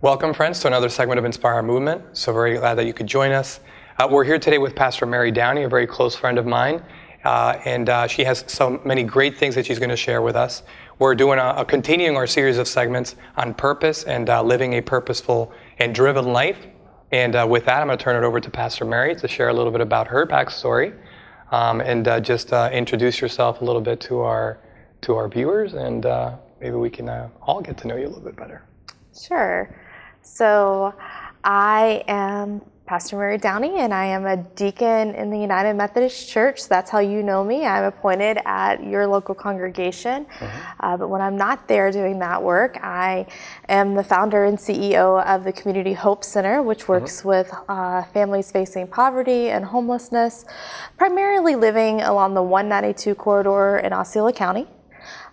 Welcome, friends, to another segment of Inspire Our Movement. So very glad that you could join us. We're here today with Pastor Mary Downey, a very close friend of mine, and she has so many great things that she's going to share with us. We're doing continuing our series of segments on purpose and living a purposeful and driven life. And with that, I'm going to turn it over to Pastor Mary to share a little bit about her backstory and just introduce yourself a little bit to our viewers, and maybe we can all get to know you a little bit better. Sure. So I am Pastor Mary Downey, and I am a deacon in the United Methodist Church. That's how you know me. I'm appointed at your local congregation. But when I'm not there doing that work, I am the founder and CEO of the Community Hope Center, which works with families facing poverty and homelessness, primarily living along the 192 corridor in Osceola County.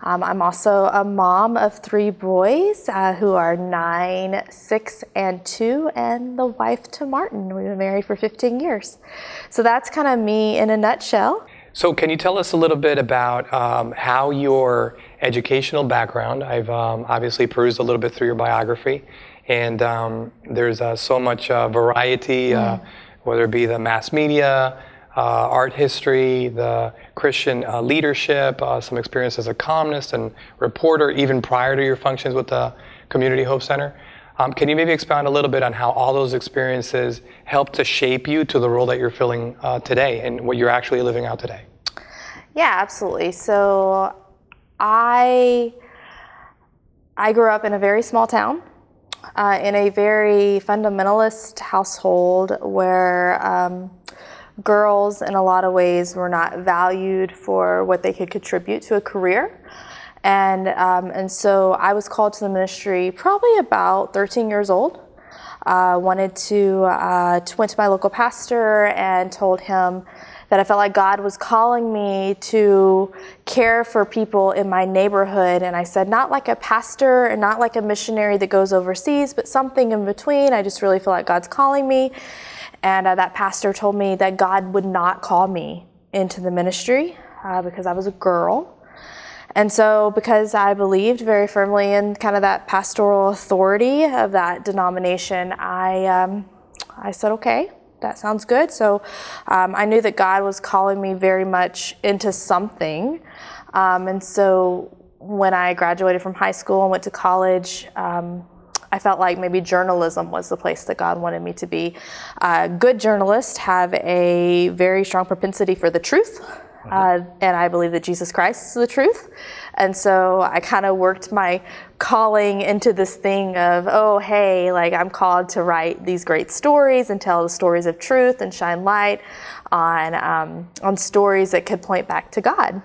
I'm also a mom of 3 boys who are 9, 6, and 2, and the wife to Martin. We've been married for 15 years. So that's kind of me in a nutshell. So can you tell us a little bit about how your educational background, I've obviously perused a little bit through your biography, and there's so much variety, whether it be the mass media, art history, the Christian leadership, some experience as a columnist and reporter, even prior to your functions with the Community Hope Center. Can you maybe expound a little bit on how all those experiences helped to shape you to the role that you're filling today and what you're actually living out today? Yeah, absolutely. So I grew up in a very small town, in a very fundamentalist household where girls in a lot of ways were not valued for what they could contribute to a career. And so I was called to the ministry probably about 13 years old. Went to my local pastor and told him that I felt like God was calling me to care for people in my neighborhood. And I said, not like a pastor and not like a missionary that goes overseas, but something in between. I just really feel like God's calling me. And that pastor told me that God would not call me into the ministry because I was a girl. And so because I believed very firmly in kind of that pastoral authority of that denomination, I said, okay, that sounds good. So I knew that God was calling me very much into something. And so when I graduated from high school and went to college, I felt like maybe journalism was the place that God wanted me to be. Good journalists have a very strong propensity for the truth, and I believe that Jesus Christ is the truth. And so I kind of worked my calling into this thing of, oh, hey, like I'm called to write these great stories and tell the stories of truth and shine light on stories that could point back to God.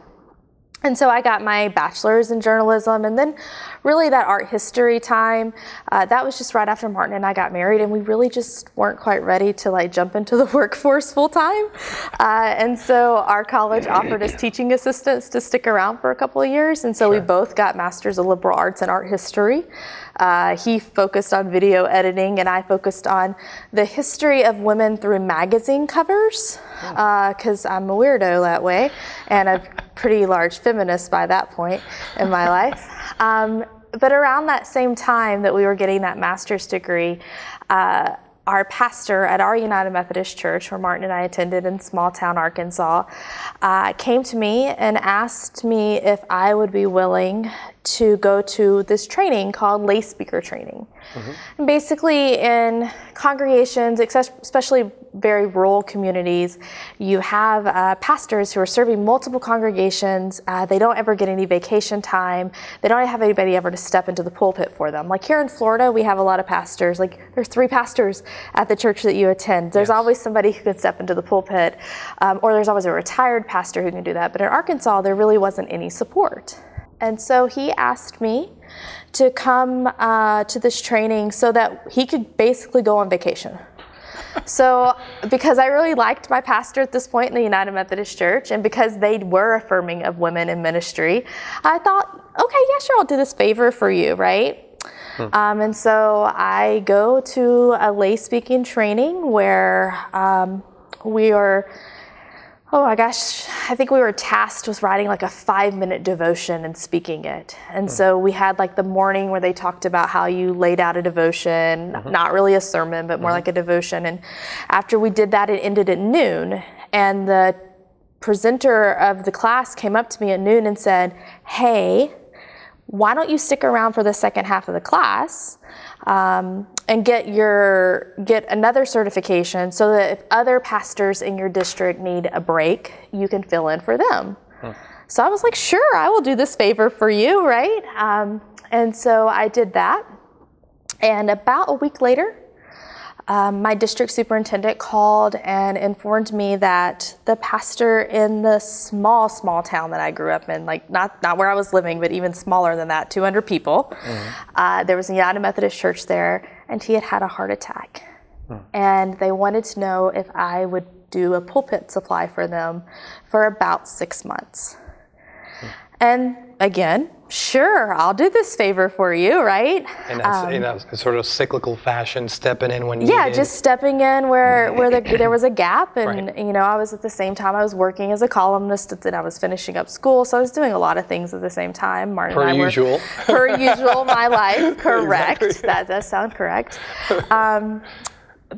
And so I got my bachelor's in journalism, and then really that art history time, that was just right after Martin and I got married, and we really just weren't quite ready to like jump into the workforce full time. And so our college offered us teaching assistants to stick around for a couple of years, and so we both got masters of liberal arts and art history. He focused on video editing, and I focused on the history of women through magazine covers, because I'm a weirdo that way, and a pretty large feminist by that point in my life. But around that same time that we were getting that master's degree, our pastor at our United Methodist Church, where Martin and I attended in small town Arkansas, came to me and asked me if I would be willing to go to this training called lay speaker training. And basically in congregations, especially very rural communities, you have pastors who are serving multiple congregations. They don't ever get any vacation time. They don't have anybody ever to step into the pulpit for them. Like here in Florida, we have a lot of pastors. Like there's 3 pastors at the church that you attend. There's always somebody who can step into the pulpit, or there's always a retired pastor who can do that. But in Arkansas, there really wasn't any support. And so he asked me to come to this training so that he could basically go on vacation. So because I really liked my pastor at this point in the United Methodist Church, and because they were affirming of women in ministry, I thought, okay, yeah, sure, I'll do this favor for you, right? And so I go to a lay speaking training where we are, oh my gosh, I think we were tasked with writing like a 5-minute devotion and speaking it. And so we had like the morning where they talked about how you laid out a devotion, not really a sermon, but more like a devotion. And after we did that, it ended at noon. And the presenter of the class came up to me at noon and said, "Hey, why don't you stick around for the second half of the class and get another certification so that if other pastors in your district need a break, you can fill in for them." So I was like, sure, I will do this favor for you, right? And so I did that. And about a week later, my district superintendent called and informed me that the pastor in the small town that I grew up in, like not where I was living, but even smaller than that, 200 people, there was a United Methodist Church there, and he had had a heart attack. And they wanted to know if I would do a pulpit supply for them for about 6 months. And again, sure, I'll do this favor for you, right? And that's in a sort of cyclical fashion, stepping in when needed. Yeah, just stepping in where there was a gap. And, you know, I was at the same time, I was working as a columnist, and I was finishing up school. So I was doing a lot of things at the same time. Martin Per and I usual. Per usual, my life, correct. Exactly. That does sound correct.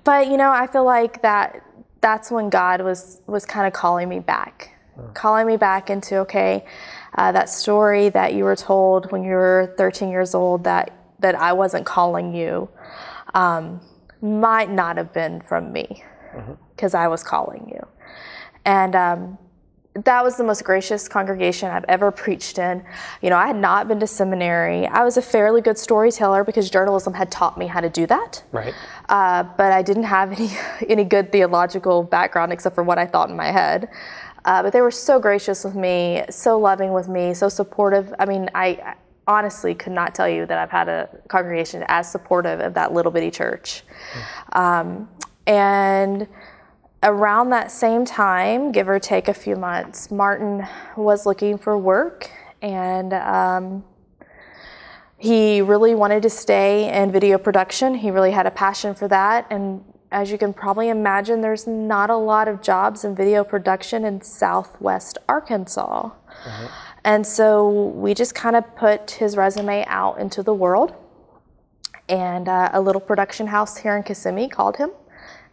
But, you know, I feel like that's when God was kind of calling me back into, okay, that story that you were told when you were 13 years old that I wasn't calling you might not have been from me, because I was calling you. And that was the most gracious congregation I've ever preached in. You know, I had not been to seminary. I was a fairly good storyteller because journalism had taught me how to do that. Right. But I didn't have any good theological background except for what I thought in my head. But they were so gracious with me, so loving with me, so supportive. I mean, I honestly could not tell you that I've had a congregation as supportive of that little bitty church. And around that same time, give or take a few months, Martin was looking for work, and he really wanted to stay in video production. He really had a passion for that. And as you can probably imagine, there's not a lot of jobs in video production in Southwest Arkansas. And so we just kind of put his resume out into the world. And a little production house here in Kissimmee called him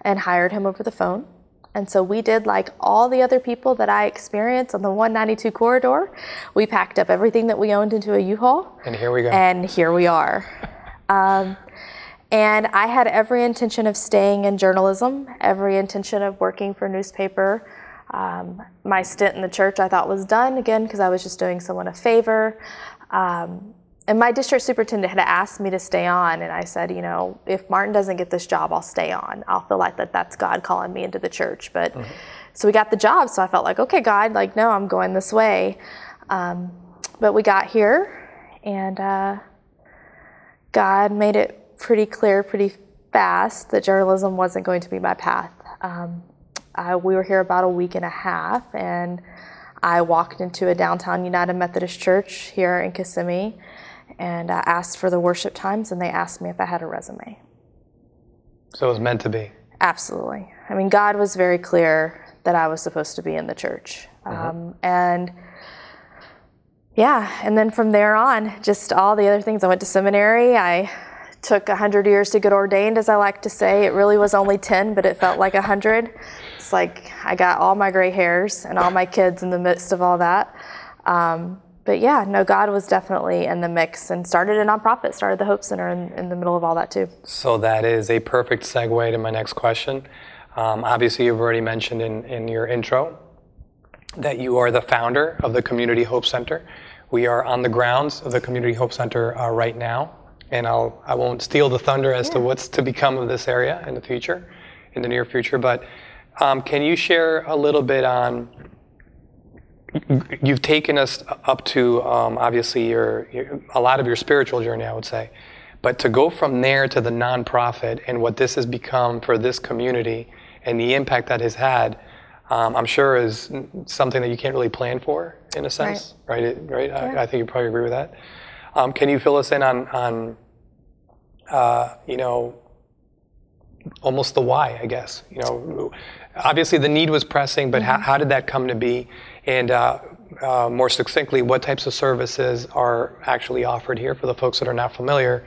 and hired him over the phone. And so we did like all the other people that I experienced on the 192 corridor. We packed up everything that we owned into a U-Haul. And here we go. And here we are. And I had every intention of staying in journalism, every intention of working for a newspaper. My stint in the church I thought was done, again, because I was just doing someone a favor. And my district superintendent had asked me to stay on, and I said, you know, if Martin doesn't get this job, I'll stay on. I'll feel like that's God calling me into the church. But so we got the job, so I felt like, okay, God, like, no, I'm going this way. But we got here, and God made it pretty clear pretty fast that journalism wasn't going to be my path. We were here about a week and a half, and I walked into a downtown United Methodist Church here in Kissimmee, and I asked for the worship times, and they asked me if I had a resume. So it was meant to be. Absolutely. I mean, God was very clear that I was supposed to be in the church. And yeah, and then from there on, just all the other things. I went to seminary. I took 100 years to get ordained, as I like to say. It really was only 10, but it felt like 100. It's like I got all my gray hairs and all my kids in the midst of all that. But yeah, no, God was definitely in the mix, and started a nonprofit, started the Hope Center in the middle of all that too. So that is a perfect segue to my next question. Obviously, you've already mentioned in your intro that you are the founder of the Community Hope Center. We are on the grounds of the Community Hope Center right now, and I won't steal the thunder as to what's to become of this area in the future, in the near future. But can you share a little bit on? You've taken us up to obviously a lot of your spiritual journey, I would say, but to go from there to the nonprofit and what this has become for this community and the impact that has had, I'm sure is something that you can't really plan for in a sense, right? Yeah. I think you probably agree with that. Can you fill us in on you know, almost the why, I guess? You know, obviously the need was pressing, but how did that come to be? And more succinctly, what types of services are actually offered here for the folks that are not familiar?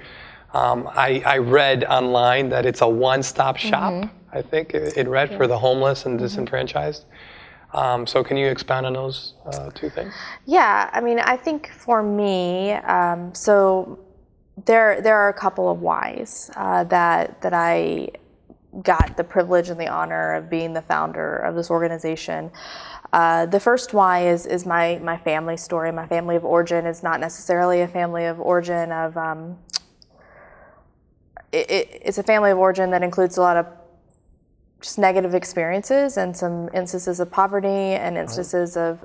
I read online that it's a one-stop shop, I think it read, for the homeless and disenfranchised. So can you expound on those two things? Yeah, I mean, I think for me, so there are a couple of whys that I got the privilege and the honor of being the founder of this organization. The first why is my family story. My family of origin is not necessarily a family of origin of, it's a family of origin that includes a lot of just negative experiences and some instances of poverty and instances of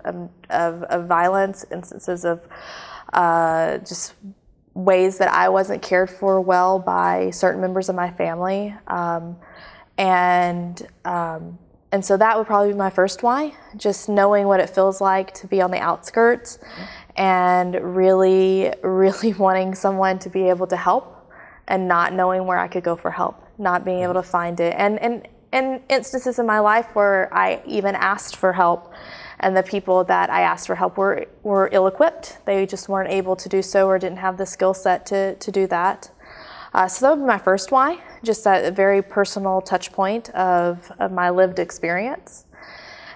violence, instances of just ways that I wasn't cared for well by certain members of my family. And so that would probably be my first why, just knowing what it feels like to be on the outskirts and really, really wanting someone to be able to help and not knowing where I could go for help, not being able to find it. And instances in my life where I even asked for help and the people that I asked for help were ill-equipped. They just weren't able to do so or didn't have the skill set to do that. So that would be my first why, just a very personal touch point of my lived experience.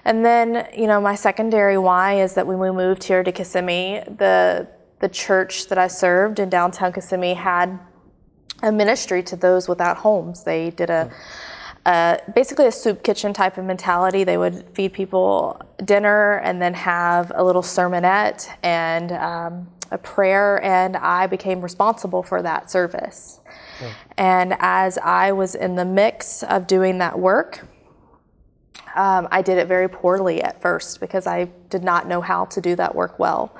And then, my secondary why is that when we moved here to Kissimmee, the church that I served in downtown Kissimmee had a ministry to those without homes. They did basically a soup kitchen type of mentality. They would feed people dinner and then have a little sermonette and a prayer, and I became responsible for that service. And as I was in the mix of doing that work, I did it very poorly at first because I did not know how to do that work well.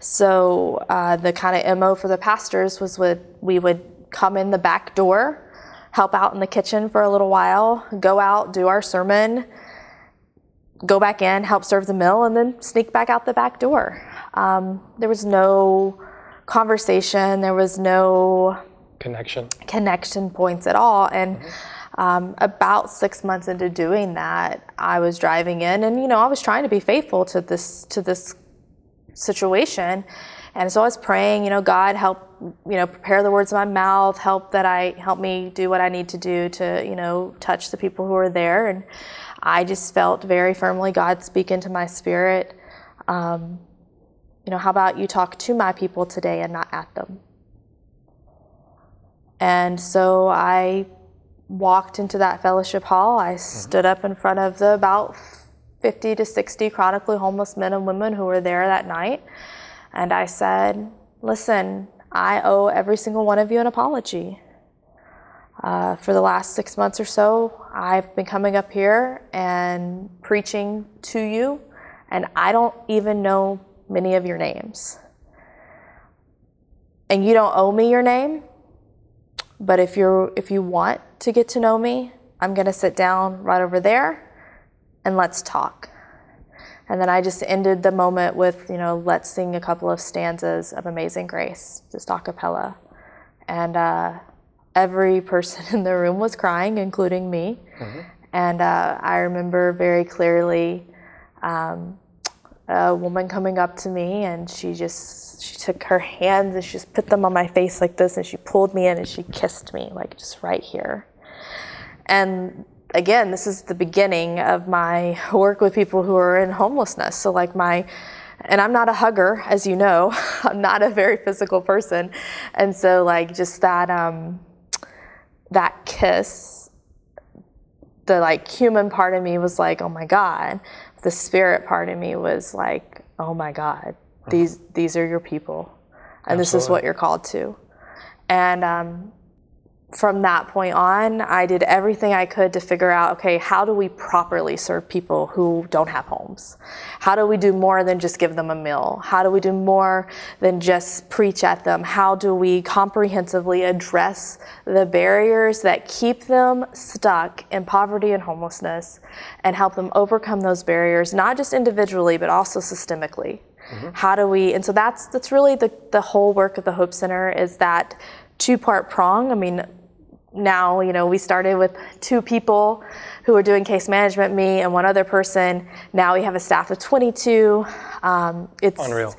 So the kind of MO for the pastors was we would come in the back door, help out in the kitchen for a little while, go out, do our sermon, go back in, help serve the meal, and then sneak back out the back door. There was no conversation, there was no connection points at all. And about 6 months into doing that, I was driving in, and I was trying to be faithful to this situation. And so I was praying, God, help, prepare the words of my mouth, help me do what I need to do to, touch the people who are there. And I just felt very firmly God speak into my spirit. How about you talk to my people today and not at them? And so I walked into that fellowship hall. I stood up in front of the about 50 to 60 chronically homeless men and women who were there that night. And I said, listen, I owe every single one of you an apology. For the last 6 months or so, I've been coming up here and preaching to you, and I don't even know many of your names. And you don't owe me your name, but if you want to get to know me, I'm going to sit down right over there and let's talk. And then I just ended the moment with, let's sing a couple of stanzas of Amazing Grace, just a cappella. And every person in the room was crying, including me. And I remember very clearly a woman coming up to me, and she took her hands and she just put them on my face like this, and she pulled me in and she kissed me, like just right here. And again, this is the beginning of my work with people who are in homelessness. So and I'm not a hugger, as you know. I'm not a very physical person. And so just that kiss, the human part of me was like, oh my God. The spirit part of me was like, oh my God, these are your people. And This is what you're called to. And from that point on, I did everything I could to figure out, okay, how do we properly serve people who don't have homes? How do we do more than just give them a meal? How do we do more than just preach at them? How do we comprehensively address the barriers that keep them stuck in poverty and homelessness and help them overcome those barriers, not just individually, but also systemically? How do we, and so that's really the whole work of the Hope Center, is that two-part prong. I mean, now, we started with 2 people who are doing case management, me and one other person. Now we have a staff of 22. It's unreal.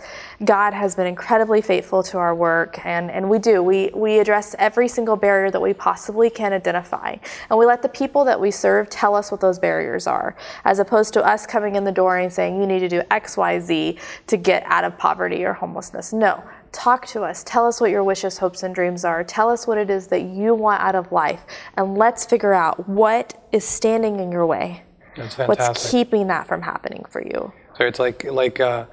God has been incredibly faithful to our work, and we address every single barrier that we possibly can identify, and we let the people that we serve tell us what those barriers are, as opposed to us coming in the door and saying you need to do X, Y, Z to get out of poverty or homelessness. No, talk to us, tell us what your wishes, hopes, and dreams are, tell us what it is that you want out of life, and let's figure out what is standing in your way. That's fantastic. What's keeping that from happening for you. So it's like the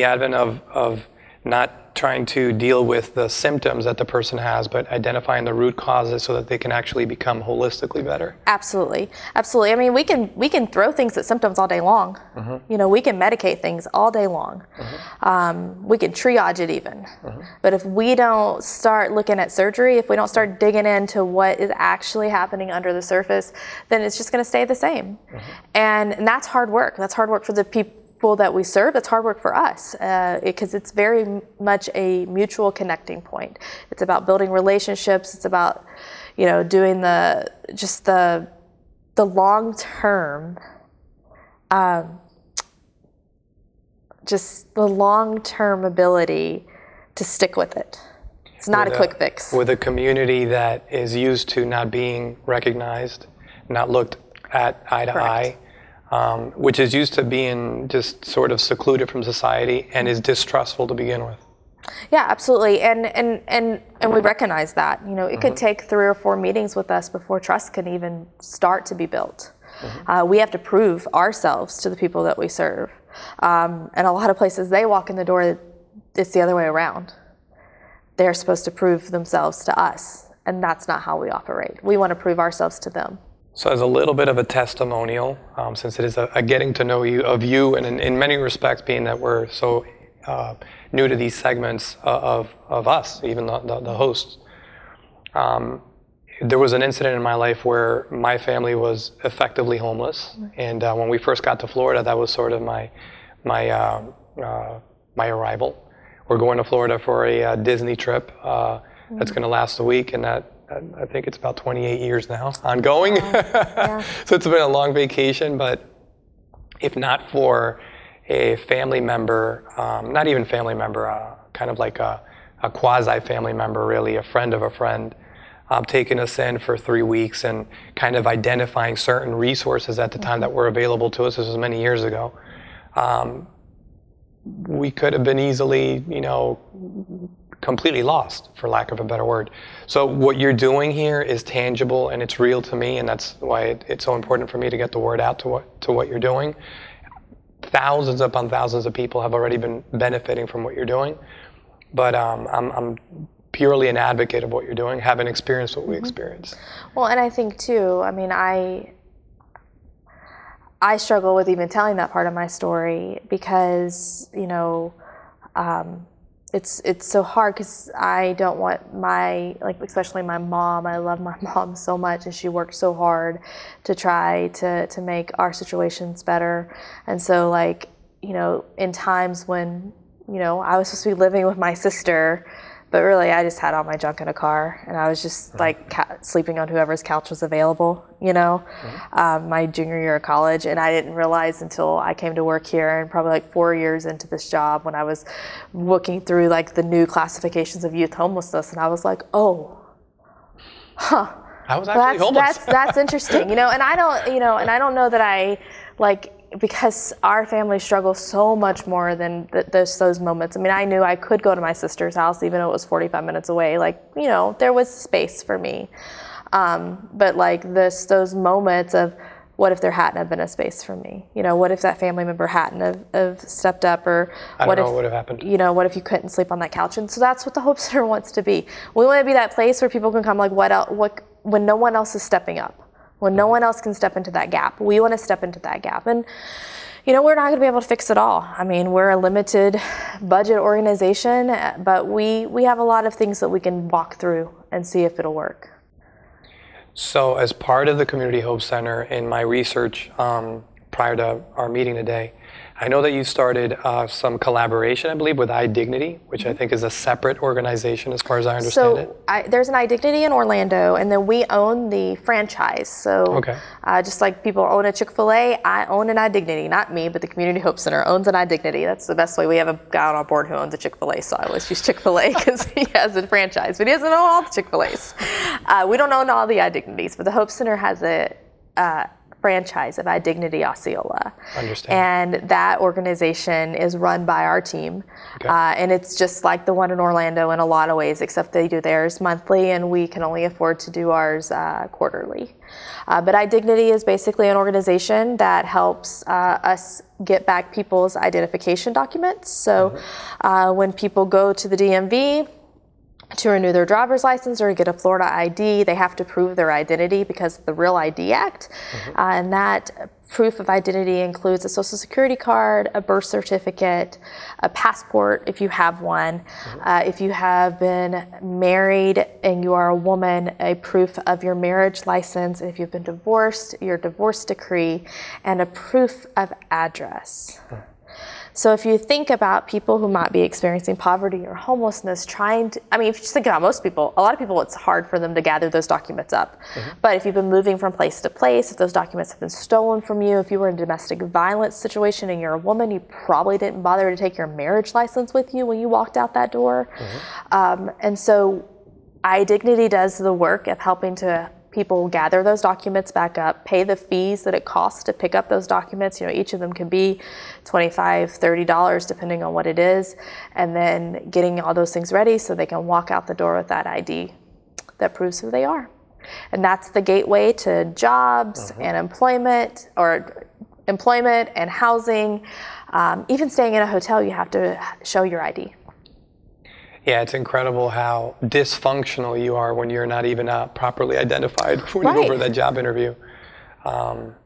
advent of not trying to deal with the symptoms that the person has, but identifying the root causes so that they can actually become holistically better. Absolutely, absolutely. I mean, we can throw things at symptoms all day long. You know, we can medicate things all day long. We can triage it even. But if we don't start looking at surgery, if we don't start digging into what is actually happening under the surface, then it's just going to stay the same. And that's hard work. That's hard work for the people that we serve. It's hard work for us because it's very much a mutual connecting point. It's about building relationships. It's about, you know, doing the long term, just the long term ability to stick with it. It's not a quick fix. With a community that is used to not being recognized, not looked at eye to eye. Which is used to being just sort of secluded from society and is distrustful to begin with. Yeah, absolutely, and we recognize that. You know, it could take 3 or 4 meetings with us before trust can even start to be built. We have to prove ourselves to the people that we serve, and a lot of places they walk in the door, it's the other way around. They're supposed to prove themselves to us, and that's not how we operate. We want to prove ourselves to them. So as a little bit of a testimonial, since it is a getting to know you of you, and in many respects, being that we're so new to these segments of us, even the hosts, there was an incident in my life where my family was effectively homeless, and when we first got to Florida, that was sort of my arrival. We're going to Florida for a Disney trip that's going to last a week, and that. I think it's about 28 years now, ongoing. Yeah. So it's been a long vacation, but if not for a family member, not even family member, kind of like a quasi-family member, really, a friend of a friend, taking us in for 3 weeks and kind of identifying certain resources at the time that were available to us. This was many years ago. We could have been easily, you know, completely lost, for lack of a better word. So what you're doing here is tangible and it's real to me, and that's why it's so important for me to get the word out to what you're doing. Thousands upon thousands of people have already been benefiting from what you're doing, but I'm purely an advocate of what you're doing, haven't experienced what we experienced. Well, and I think too, I mean, I struggle with even telling that part of my story because, you know, it's so hard because I don't want especially my mom, I love my mom so much and she worked so hard to try to make our situations better. And so, like, you know, in times when, you know, I was supposed to be living with my sister, but really I just had all my junk in a car and I was just like sleeping on whoever's couch was available, you know, my junior year of college. And I didn't realize until I came to work here and probably like 4 years into this job when I was looking through like the new classifications of youth homelessness, and I was like, oh, huh. I was actually homeless. That's interesting, you know, and I don't know that I like, because our family struggles so much more than those moments. I mean, I knew I could go to my sister's house even though it was 45 minutes away. Like, you know, there was space for me. But like those moments of what if there hadn't have been a space for me? You know, what if that family member hadn't have stepped up, or what would have happened? You know, what if you couldn't sleep on that couch? And so that's what the Hope Center wants to be. We want to be that place where people can come like, when no one else is stepping up. When no one else can step into that gap, we want to step into that gap. And, you know, we're not going to be able to fix it all. I mean, we're a limited budget organization, but we have a lot of things that we can walk through and see if it'll work. So as part of the Community Hope Center, in my research, prior to our meeting today. I know that you started some collaboration, I believe, with iDignity, which I think is a separate organization as far as I understand it. So there's an iDignity in Orlando, and then we own the franchise. So just like people own a Chick-fil-A, I own an iDignity. Not me, but the Community Hope Center owns an iDignity. That's the best way. We have a guy on our board who owns a Chick-fil-A, so I always use Chick-fil-A because he has a franchise, but he doesn't own all the Chick-fil-A's. We don't own all the iDignities, but the Hope Center has a franchise of iDignity Osceola. Understand. And that organization is run by our team. And it's just like the one in Orlando in a lot of ways, except they do theirs monthly and we can only afford to do ours quarterly. But iDignity is basically an organization that helps us get back people's identification documents. So when people go to the DMV to renew their driver's license or get a Florida ID, they have to prove their identity because of the Real ID Act. And that proof of identity includes a social security card, a birth certificate, a passport if you have one. If you have been married and you are a woman, a proof of your marriage license. And if you've been divorced, your divorce decree, and a proof of address. So if you think about people who might be experiencing poverty or homelessness, if you just think about most people, a lot of people, it's hard for them to gather those documents up. But if you've been moving from place to place, if those documents have been stolen from you, if you were in a domestic violence situation and you're a woman, you probably didn't bother to take your marriage license with you when you walked out that door. And so iDignity does the work of helping to people gather those documents back up, pay the fees that it costs to pick up those documents. You know, each of them can be $25, $30, depending on what it is, and then getting all those things ready so they can walk out the door with that ID that proves who they are. And that's the gateway to jobs and employment, or employment and housing. Even staying in a hotel, you have to show your ID. Yeah, it's incredible how dysfunctional you are when you're not even properly identified when you go for that job interview. Well,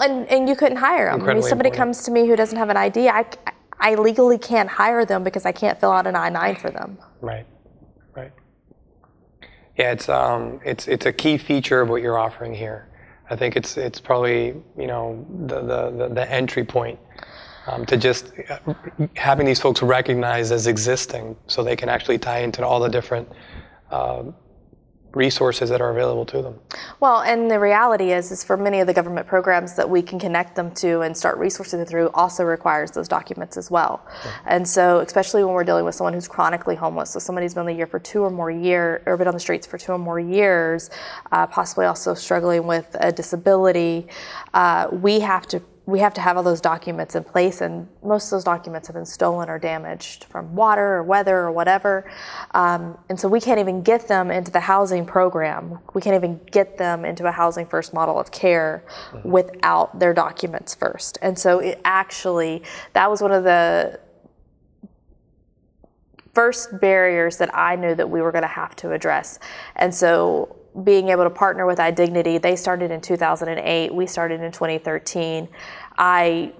and you couldn't hire them. I mean, somebody comes to me who doesn't have an ID, I legally can't hire them because I can't fill out an I-9 for them. Right. Yeah, it's a key feature of what you're offering here. I think it's probably, you know, the entry point. To just having these folks recognized as existing so they can actually tie into all the different resources that are available to them. Well, and the reality is for many of the government programs that we can connect them to and start resourcing through also requires those documents as well. And so especially when we're dealing with someone who's chronically homeless, so somebody who's been on the year for 2 or more years, or been on the streets for 2 or more years, possibly also struggling with a disability, we have to have all those documents in place, and most of those documents have been stolen or damaged from water or weather or whatever. And so we can't even get them into the housing program. We can't even get them into a housing first model of care without their documents first. And so that was one of the first barriers that I knew that we were going to have to address. And so being able to partner with iDignity, they started in 2008, we started in 2013. I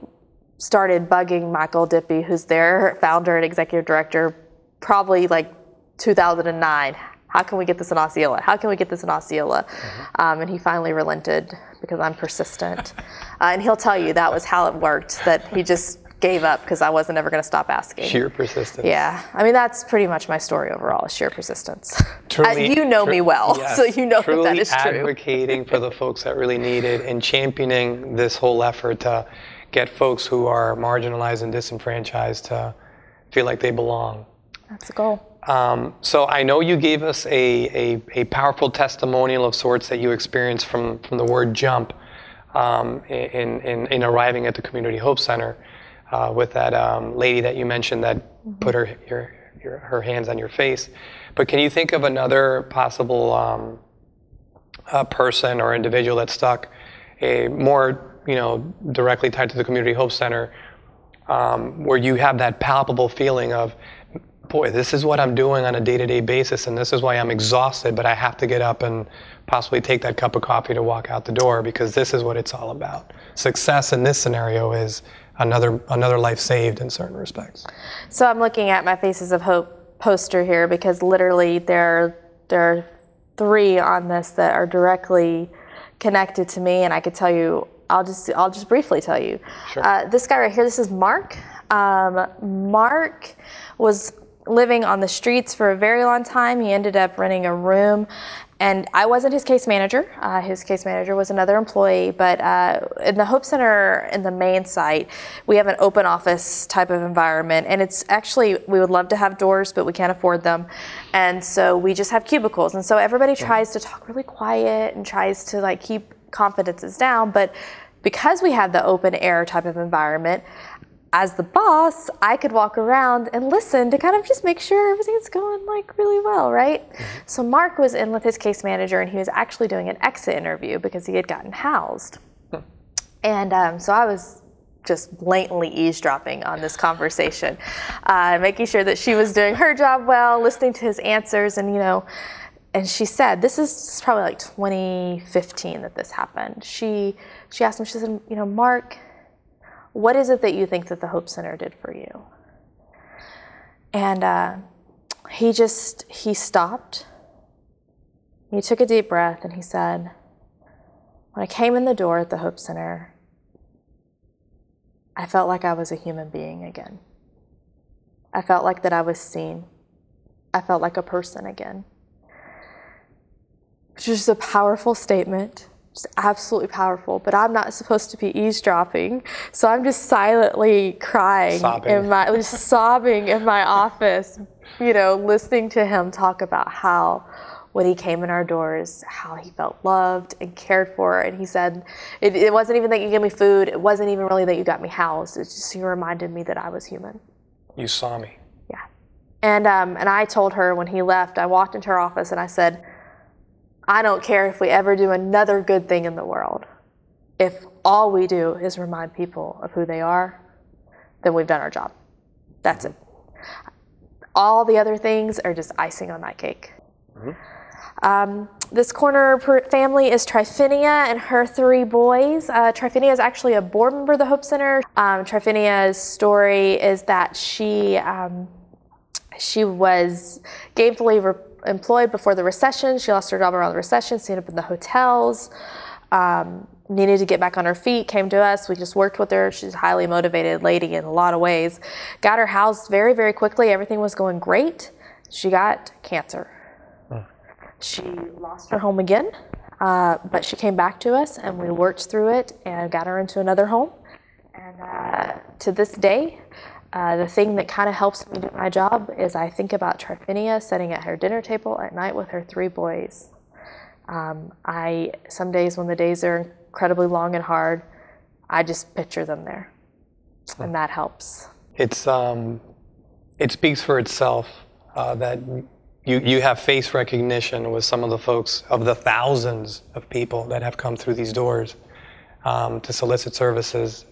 started bugging Michael Dippy, who's their founder and executive director, probably like 2009. How can we get this in Osceola? How can we get this in Osceola? And he finally relented because I'm persistent. And he'll tell you that was how it worked, that he just gave up because I wasn't ever going to stop asking. Sheer persistence. Yeah, I mean, that's pretty much my story overall, sheer persistence. Truly, you know me well, yes, so you know that is true. Truly advocating for the folks that really need it and championing this whole effort to get folks who are marginalized and disenfranchised to feel like they belong. That's the goal. So I know you gave us a powerful testimonial of sorts that you experienced from the word jump in arriving at the Community Hope Center. With that lady that you mentioned that put her hands on your face. But can you think of another possible person or individual that's stuck more, you know, directly tied to the Community Hope Center, where you have that palpable feeling of, boy, this is what I'm doing on a day-to-day basis, and this is why I'm exhausted, but I have to get up and possibly take that cup of coffee to walk out the door because this is what it's all about. Success in this scenario is another life saved in certain respects. So I'm looking at my Faces of Hope poster here because literally there are 3 on this that are directly connected to me, and I could tell you I'll just briefly tell you. Sure. This guy right here, this is Mark. Mark was living on the streets for a very long time. He ended up renting a room, and I wasn't his case manager. His case manager was another employee, but in the Hope Center, in the main site, we have an open office type of environment, and it's actually, we would love to have doors, but we can't afford them, and so we just have cubicles, and so everybody tries to talk really quiet and tries to like keep confidences down, but because we have the open air type of environment, as the boss, I could walk around and listen to kind of just make sure everything's going like really well, right? So Mark was in with his case manager, and he was actually doing an exit interview because he had gotten housed. And so I was just blatantly eavesdropping on this conversation, making sure that she was doing her job well, listening to his answers, and and she said, this is probably like 2015 that this happened. She asked him, she said, Mark, what is it that you think that the Hope Center did for you? And he stopped. He took a deep breath, and he said, when I came in the door at the Hope Center, I felt like I was a human being again. I felt like that I was seen. I felt like a person again. Which is just a powerful statement. Just absolutely powerful, but I'm not supposed to be eavesdropping, so I'm just silently crying, sobbing in my office, listening to him talk about how when he came in our doors, how he felt loved and cared for, and he said, it wasn't even that you gave me food, it wasn't even really that you got me housed, it's just you reminded me that I was human. You saw me. Yeah. And I told her when he left, I walked into her office and I said, I don't care if we ever do another good thing in the world. If all we do is remind people of who they are, then we've done our job. That's it. All the other things are just icing on that cake. This corner family is Tryphinia and her 3 boys. Tryphinia is actually a board member of the Hope Center. Tryphinia's story is that she was gainfully employed before the recession. She lost her job around the recession, stayed up in the hotels, needed to get back on her feet, came to us. We just worked with her. She's a highly motivated lady in a lot of ways. Got her housed very, very quickly. Everything was going great. She got cancer. She lost her home again, but she came back to us, and we worked through it and got her into another home. And to this day, the thing that kind of helps me do my job is I think about Tryphinia sitting at her dinner table at night with her 3 boys. Some days when the days are incredibly long and hard, I just picture them there, and that helps. It speaks for itself that you have face recognition with some of the folks, of the thousands of people that have come through these doors to solicit services.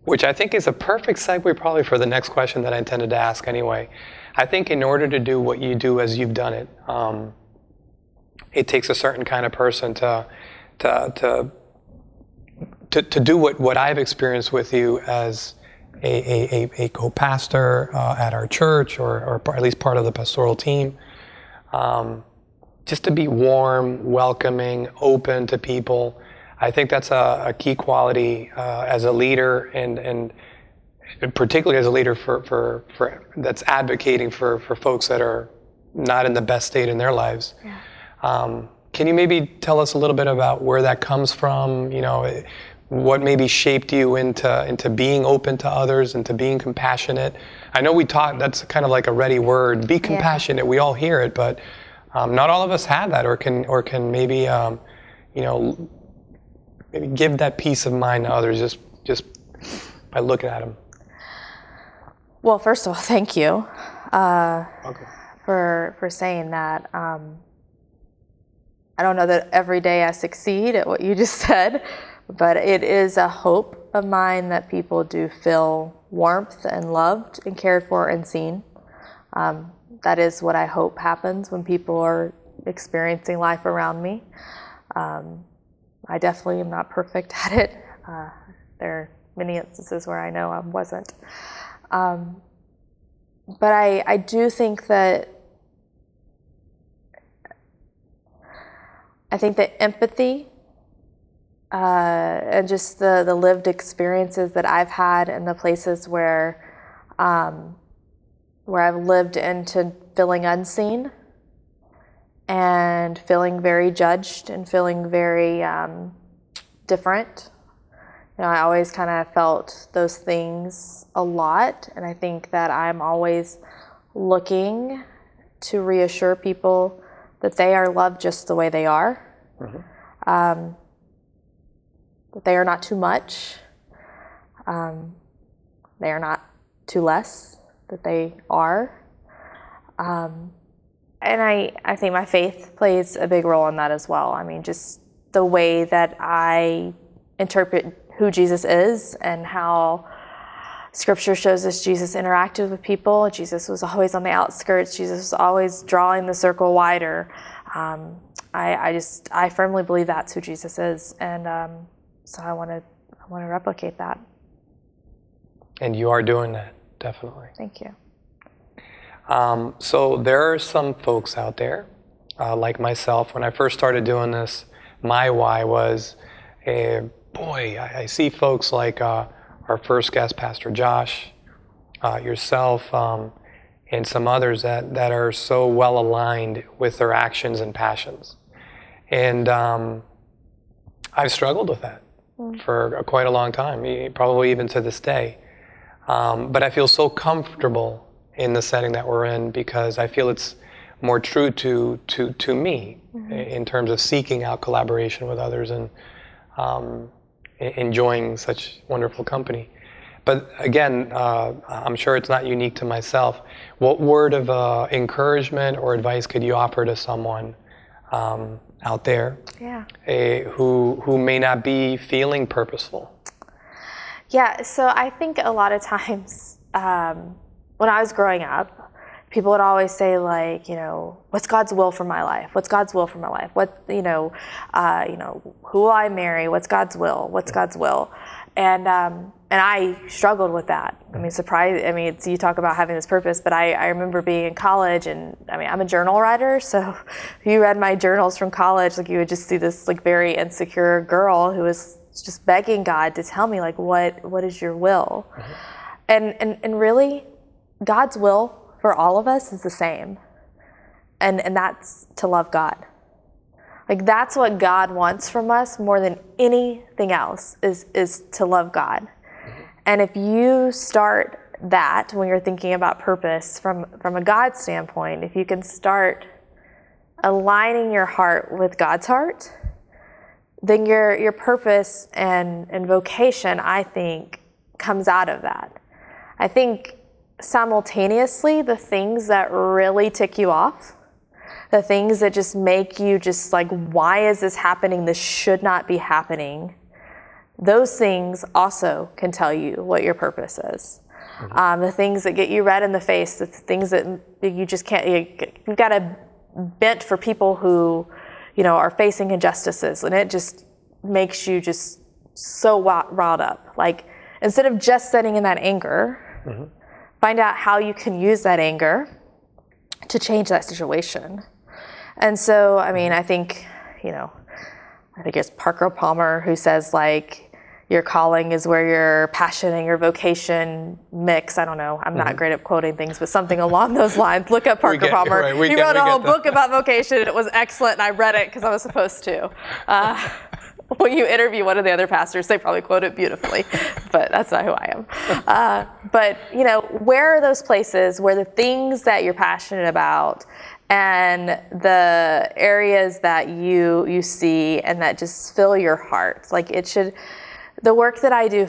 Which I think is a perfect segue probably for the next question that I intended to ask anyway. I think in order to do what you do as you've done it, it takes a certain kind of person to do what I've experienced with you as a co-pastor at our church, or at least part of the pastoral team. Just to be warm, welcoming, open to people. I think that's a key quality as a leader, and particularly as a leader for that's advocating for folks that are not in the best state in their lives. Yeah. Can you maybe tell us a little bit about where that comes from? What maybe shaped you into being open to others and to being compassionate? I know we taught that's kind of like a ready word. Be compassionate. Yeah. We all hear it, but not all of us have that, or can maybe maybe give that peace of mind to others just by looking at them. Well, first of all, thank you for saying that. I don't know that every day I succeed at what you just said, but it is a hope of mine that people do feel warmth and loved and cared for and seen. That is what I hope happens when people are experiencing life around me. I definitely am not perfect at it. There are many instances where I know I wasn't. But I do think that empathy and just the lived experiences that I've had in the places where I've lived into feeling unseen and feeling very judged and feeling very different. You know, I always kind of felt those things a lot, and I think that I'm always looking to reassure people that they are loved just the way they are, that they are not too much, they are not too less, that they are. And I think my faith plays a big role in that as well. I mean, just the way that I interpret who Jesus is and how Scripture shows us Jesus interacted with people. Jesus was always on the outskirts. Jesus was always drawing the circle wider. I firmly believe that's who Jesus is, and so I want to replicate that. And you are doing that, definitely. Thank you. So there are some folks out there, like myself. When I first started doing this, my why was, boy, I see folks like our first guest, Pastor Josh, yourself, and some others that are so well aligned with their actions and passions. And I've struggled with that for quite a long time, probably even to this day. But I feel so comfortable in the setting that we're in because I feel it's more true to me in terms of seeking out collaboration with others and enjoying such wonderful company. But again, I'm sure it's not unique to myself. What word of encouragement or advice could you offer to someone out there who may not be feeling purposeful? Yeah, so I think a lot of times when I was growing up, people would always say, like, what's God's will for my life? What's God's will for my life? What, who will I marry? What's God's will? What's God's will? And I struggled with that. I mean, you talk about having this purpose, but I remember being in college, and I mean, I'm a journal writer, so if you read my journals from college, like, you would just see this like very insecure girl who was just begging God to tell me, like, what is your will? And really, God's will for all of us is the same, and that's to love God. Like, that's what God wants from us more than anything else is to love God. And if you start that when you're thinking about purpose from a God standpoint, if you can start aligning your heart with God's heart, then your purpose and vocation, I think, comes out of that. I think simultaneously, the things that really tick you off, the things that just make you just like, why is this happening? This should not be happening. Those things also can tell you what your purpose is. The things that get you red in the face, the things that you just can't, you've got a bent for people who, are facing injustices, and it just makes you just so riled up. Like, instead of just sitting in that anger, find out how you can use that anger to change that situation. And so, I mean, I think it's Parker Palmer who says, like, your calling is where your passion and your vocation mix. I don't know. I'm not great at quoting things, but something along those lines. Look up Parker Palmer. Right, he wrote a whole book about vocation. It was excellent, and I read it because I was supposed to. When you interview one of the other pastors, they probably quote it beautifully, but that's not who I am. But, where are those places where the things that you're passionate about and the areas that you see and that just fill your heart? Like, the work that I do,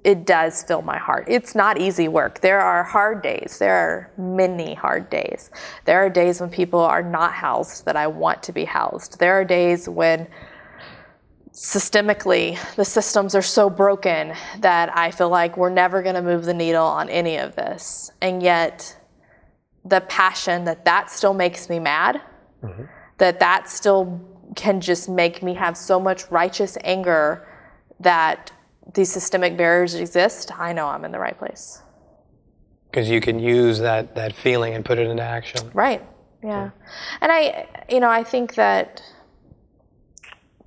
it does fill my heart. It's not easy work. There are hard days. There are many hard days. There are days when people are not housed that I want to be housed. There are days when systemically the systems are so broken that I feel like we're never going to move the needle on any of this. And yet the passion that still makes me mad, that still can just make me have so much righteous anger that these systemic barriers exist, I know I'm in the right place. Because you can use that feeling and put it into action. Right, yeah. And I think that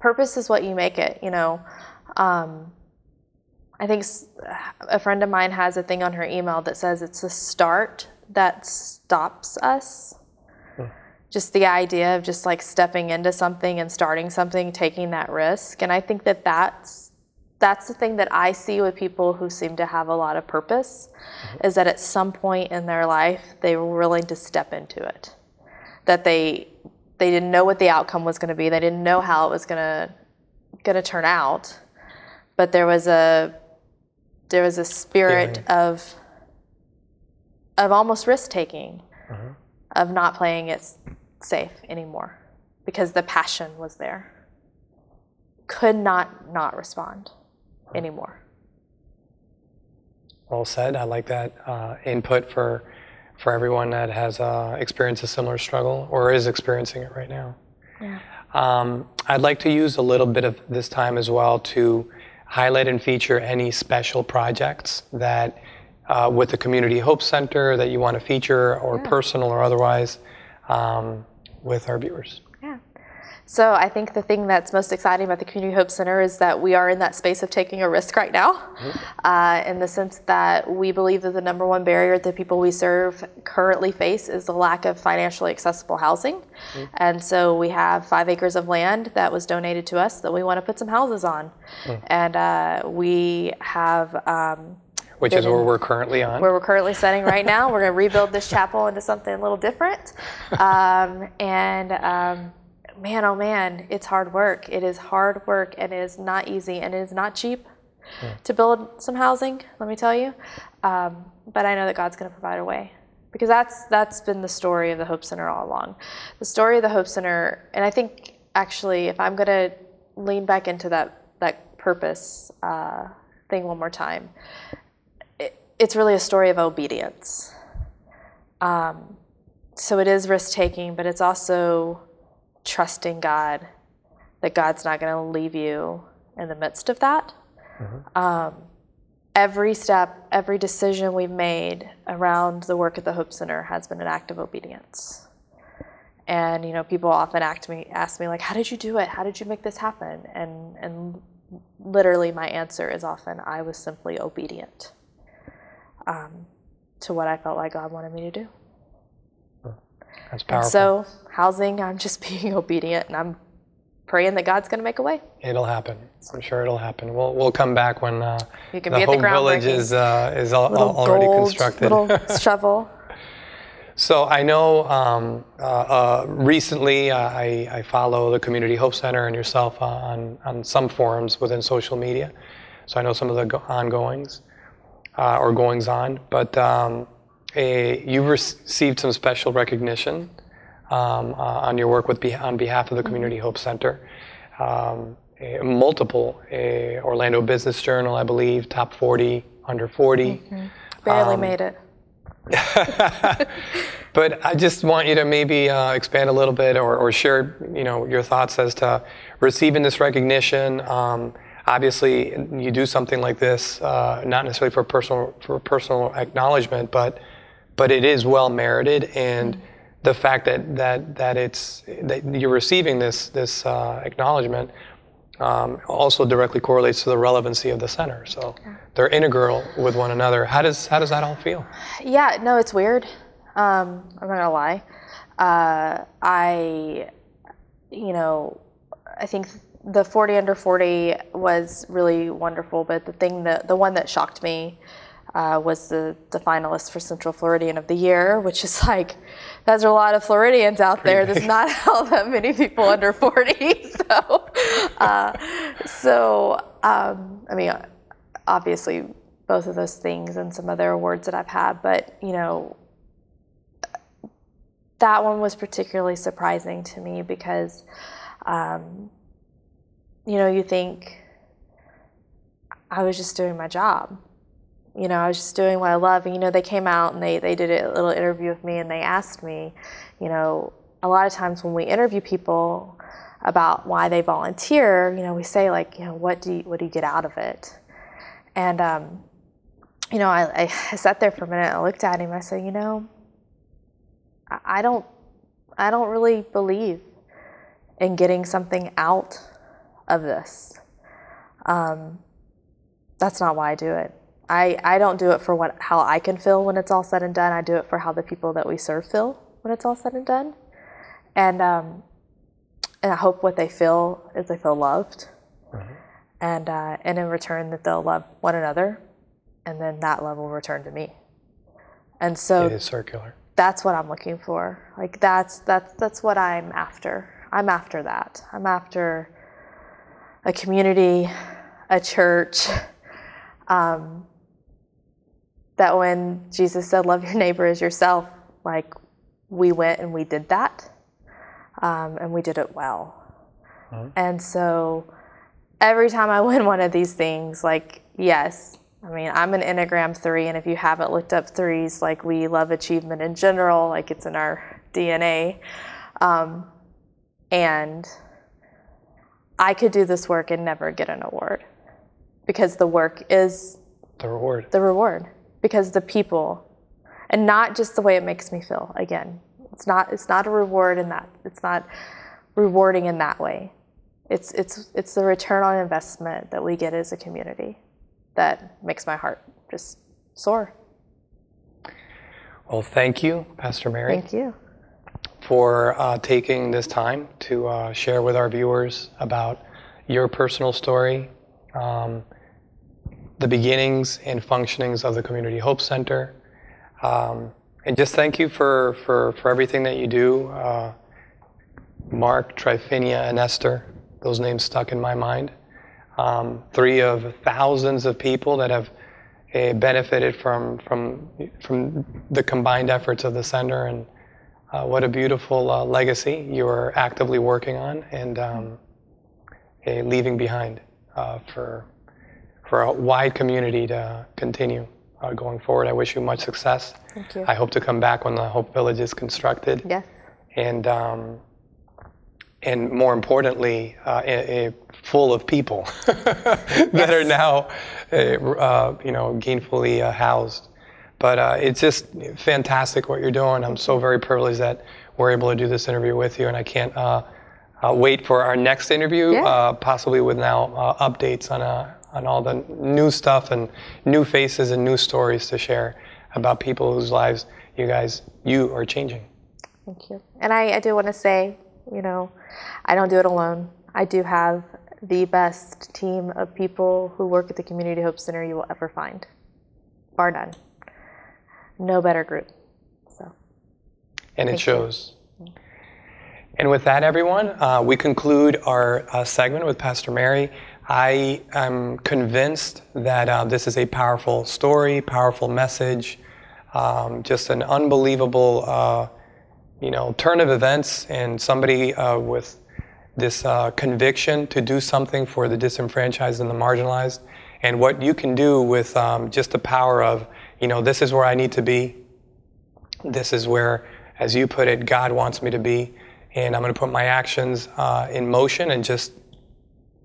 purpose is what you make it, I think a friend of mine has a thing on her email that says it's the start that stops us. Just the idea of just like stepping into something and starting something, taking that risk. And I think that's the thing that I see with people who seem to have a lot of purpose, is that at some point in their life, they were willing to step into it. That they didn't know what the outcome was going to be. They didn't know how it was going to turn out. But there was a spirit of almost risk taking, of not playing it safe anymore, because the passion was there. Could not respond anymore. Well said. I like that input for everyone that has experienced a similar struggle or is experiencing it right now. Yeah. I'd like to use a little bit of this time as well to highlight and feature any special projects that with the Community Hope Center that you want to feature, or personal or otherwise, with our viewers. Yeah. So I think the thing that's most exciting about the Community Hope Center is that we are in that space of taking a risk right now, in the sense that we believe that the number one barrier that people we serve currently face is the lack of financially accessible housing. And so we have 5 acres of land that was donated to us that we want to put some houses on. And we have... which is where we're currently on. Where we're currently sitting right now. We're going to rebuild this chapel into something a little different. Man, oh man, it's hard work. It is hard work, and it is not easy, and it is not cheap to build some housing, let me tell you. But I know that God's going to provide a way, because that's been the story of the Hope Center all along. The story of the Hope Center, and I think actually, if I'm going to lean back into that purpose thing one more time, it's really a story of obedience. So it is risk-taking, but it's also trusting God, that God's not going to leave you in the midst of that. Every step, every decision we've made around the work at the Hope Center has been an act of obedience. And people often ask me like, how did you do it? How did you make this happen? And literally my answer is often, I was simply obedient to what I felt like God wanted me to do. That's powerful. And so housing, I'm just being obedient, and I'm praying that God's going to make a way. It'll happen. I'm sure it'll happen. We'll come back when You can the be at the Hope Village is already constructed. Little shovel. So I know recently I follow the Community Hope Center and yourself on some forums within social media. So I know some of the ongoings or goings on, but you've received some special recognition on your work on behalf of the Community Hope Center. Multiple Orlando Business Journal, I believe, top 40, under 40. Barely made it. But I just want you to maybe expand a little bit or share your thoughts as to receiving this recognition. Obviously, you do something like this, not necessarily for personal acknowledgement, but it is well merited, and the fact that you're receiving this acknowledgement also directly correlates to the relevancy of the center. So they're integral with one another. How does that all feel? Yeah, no, it's weird. I'm not gonna lie. I think the 40 under 40 was really wonderful, but the one that shocked me was the finalist for Central Floridian of the Year, which is like, there's a lot of Floridians out there. There's not all that many people under 40. I mean, obviously both of those things and some other awards that I've had, but that one was particularly surprising to me because, you think I was just doing my job. I was just doing what I love. And, they came out and they did a little interview with me, and they asked me, a lot of times when we interview people about why they volunteer, we say like, what do you get out of it? And, I sat there for a minute and I looked at him. I said, I don't really believe in getting something out of this. That's not why I do it. I don't do it for how I can feel when it's all said and done. I do it for how the people that we serve feel when it's all said and done. And I hope what they feel is they feel loved. And in return that they'll love one another, and then that love will return to me. And so it is circular. That's what I'm looking for. Like that's what I'm after. I'm after that. I'm after a community, a church, that when Jesus said, love your neighbor as yourself, like we went and we did that, and we did it well. And so every time I win one of these things, like, yes, I mean, I'm an Enneagram 3, and if you haven't looked up 3s, like we love achievement in general, like it's in our DNA. And I could do this work and never get an award, because the work is the reward. The reward, because the people, and not just the way it makes me feel. Again, it's not a reward in that. It's not rewarding in that way. It's the return on investment that we get as a community that makes my heart just soar. Well, thank you, Pastor Mary. Thank you for taking this time to share with our viewers about your personal story, the beginnings and functionings of the Community Hope Center. And just thank you for everything that you do. Mark, Tryphinia, and Esther, those names stuck in my mind. 3 of thousands of people that have benefited from the combined efforts of the center, and what a beautiful legacy you are actively working on and leaving behind for a wide community to continue going forward. I wish you much success. Thank you. I hope to come back when the Hope Village is constructed. Yes. And more importantly, full of people that are now, gainfully housed. But it's just fantastic what you're doing. I'm so very privileged that we're able to do this interview with you, and I can't wait for our next interview, possibly with now updates on all the new stuff and new faces and new stories to share about people whose lives you are changing. Thank you. And I do want to say, I don't do it alone. I do have the best team of people who work at the Community Hope Center you will ever find, bar none. No better group. And it shows. And with that, everyone, we conclude our segment with Pastor Mary. I am convinced that this is a powerful story, powerful message, just an unbelievable turn of events, and somebody with this conviction to do something for the disenfranchised and the marginalized, and what you can do with just the power of, this is where I need to be. This is where, as you put it, God wants me to be, and I'm going to put my actions in motion and just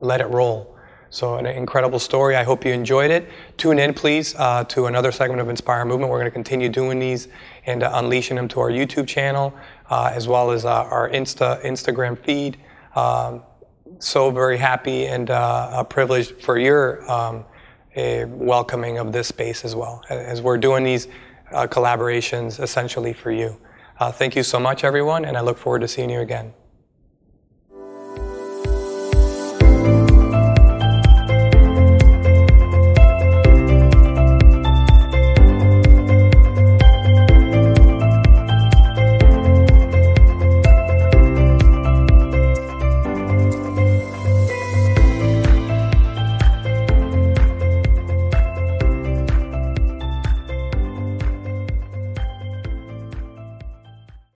let it roll. So an incredible story. I hope you enjoyed it. Tune in, please, to another segment of Inspire Movement. We're going to continue doing these and unleashing them to our YouTube channel, as well as our Instagram feed. So very happy and privileged for your welcoming of this space as well, as we're doing these collaborations essentially for you. Thank you so much, everyone, and I look forward to seeing you again.